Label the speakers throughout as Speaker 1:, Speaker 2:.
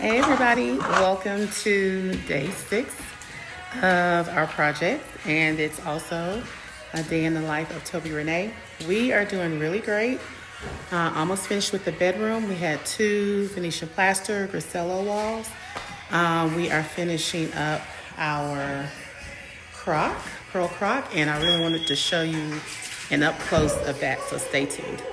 Speaker 1: Hey everybody, welcome to day 6 of our project, and it's also a day in the life of Toby Renee. We are doing really great. Almost finished with the bedroom. We had 2 Venetian Plaster Grassello walls. We are finishing up our pearl crock, and I really wanted to show you an up close of that, so stay tuned.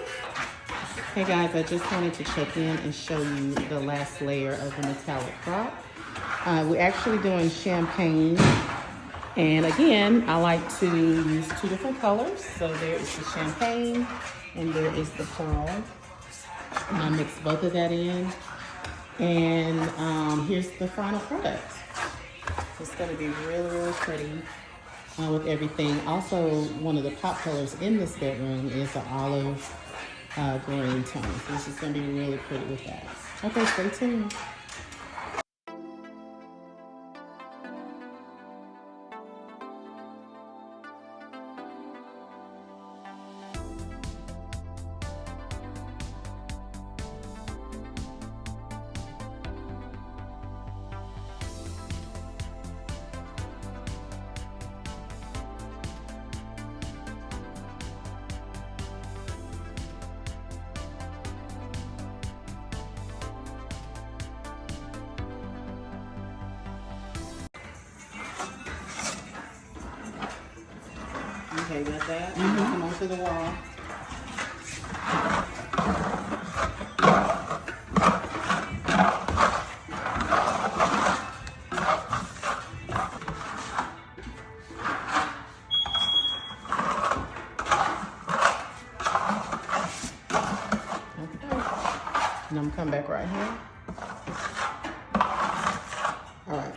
Speaker 1: Hey guys, I just wanted to check in and show you the last layer of the metallic crock. We're actually doing champagne, and again, I like to use 2 different colors. So there is the champagne and there is the pearl. And I mix both of that in, and here's the final product. It's going to be really, really pretty with everything. Also, one of the pop colors in this bedroom is the olive green tone. So this is going to be really pretty with that. Okay, stay tuned. Okay, got that? Come onto the wall. Okay. And I'm gonna come back right here. All right.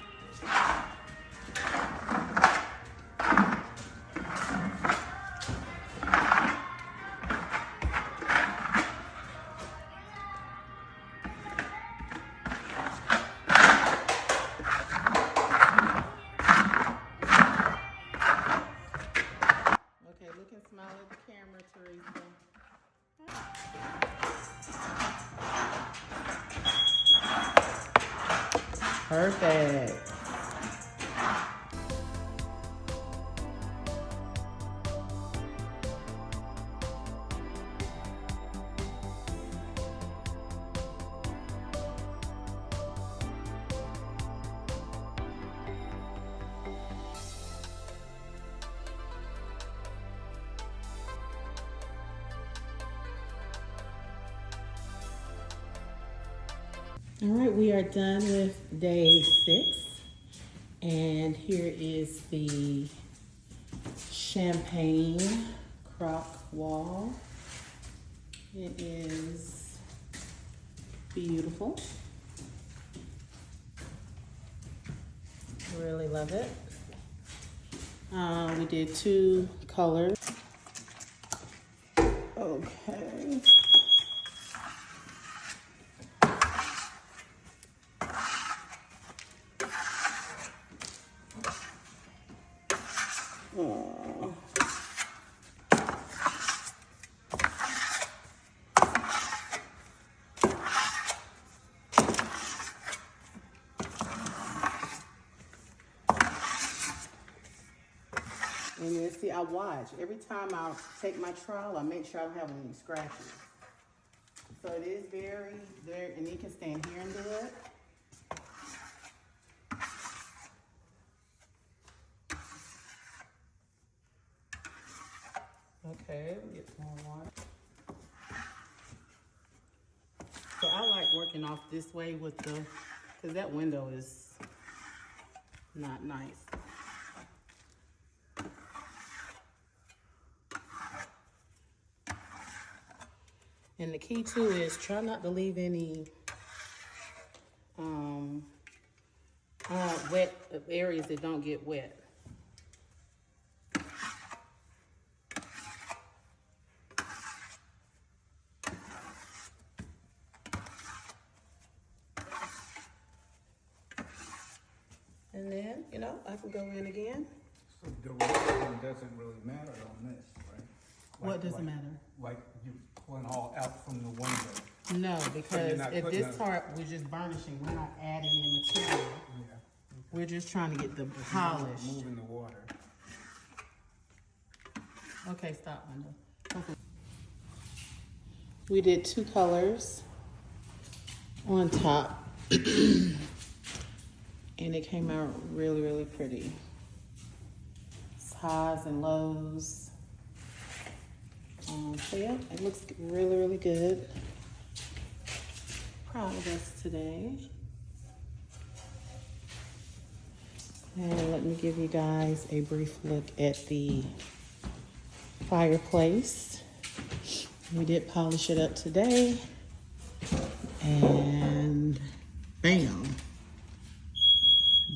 Speaker 1: Look and smile at the camera, Teresa. Perfect. All right, we are done with day 6, and here is the champagne crock wall. It is beautiful. Really love it. We did 2 colors. Okay. Oh. And then see, I watch. Every time I take my trowel, I make sure I don't have any scratches. So it is very, and you can stand here and do it. Okay, we'll get some more water. So I like working off this way with because that window is not nice. And the key too is try not to leave any wet areas that don't get wet. And then, I can go in again.
Speaker 2: So the rotation doesn't really matter on this, right?
Speaker 1: What doesn't matter?
Speaker 2: Like you pulling all out from the window.
Speaker 1: No, because
Speaker 2: not
Speaker 1: at
Speaker 2: putting
Speaker 1: this
Speaker 2: a-
Speaker 1: part, we're just burnishing. We're not adding in material.
Speaker 2: Yeah.
Speaker 1: We're just trying to get the polish.
Speaker 2: Moving the water.
Speaker 1: Okay, stop, Linda. We did 2 colors on top. And it came out really, really pretty. It's highs and lows. So yeah, it looks really, really good. Proud of us today. And let me give you guys a brief look at the fireplace. We did polish it up today. And bam.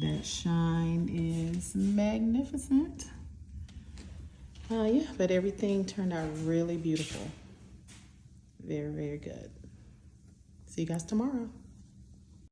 Speaker 1: That shine is magnificent. Yeah, but everything turned out really beautiful. Very, very good. See you guys tomorrow.